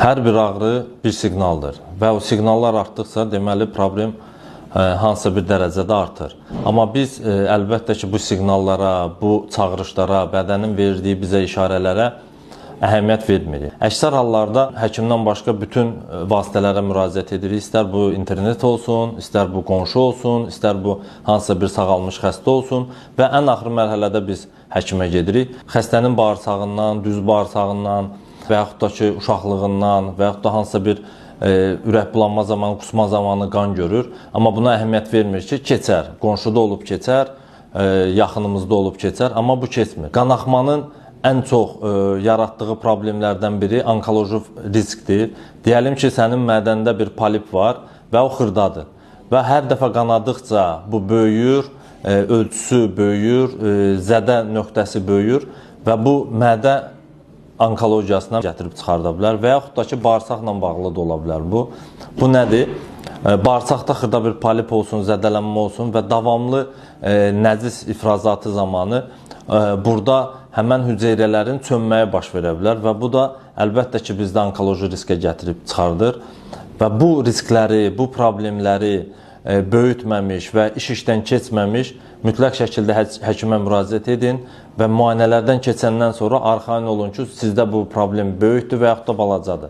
Hər bir ağrı bir siqnaldır və o siqnallar artdıqca deməli problem hansısa bir dərəcədə artır. Amma biz əlbəttə ki, bu siqnallara, bu çağırışlara, bədənin verdiyi bizə işarələrə əhəmiyyət vermirik. Əksər hallarda həkimdən başqa bütün vasitələrə müraciət edirik. İstər bu internet olsun, istər bu qonşu olsun, istər bu hansısa bir sağalmış xəstə olsun və ən axır mərhələdə biz həkimə gedirik. Xəstənin bağırsağından, düz bağırsağından və yaxud da ki, uşaqlığından və yaxud da hansısa bir ürək bulanma zamanı, qusma zamanı qan görür. Amma buna əhəmiyyət vermir ki, keçər. Qonşuda olub keçər, yaxınımızda olub keçər, amma bu keçmir. Qanaxmanın ən çox yaratdığı problemlərdən biri onkoloji riskdir. Deyəlim ki, sənin mədəndə bir polip var və o xırdadır. Və hər dəfə qanadıqca bu böyüyür, ölçüsü böyüyür, zədə nöqtəsi böyüyür və bu mədə onkologiyasına gətirib çıxarda bilər və yaxud da ki, bağırsaqla bağlı da ola bilər bu. Bu nədir? Bağırsaqda xırda bir polip olsun, zədələnmə olsun və davamlı nəcis ifrazatı zamanı burada həmən hüceyrələrin çönməyə baş verə bilər və bu da əlbəttə ki, bizdə onkoloji riskə gətirib çıxardır və bu riskləri, bu problemləri böyütməmiş və işdən keçməmiş mütləq şəkildə həkimə müraciət edin və müayinələrdən keçəndən sonra arxayın olun ki, sizdə bu problem böyükdür və yaxud da balacadır.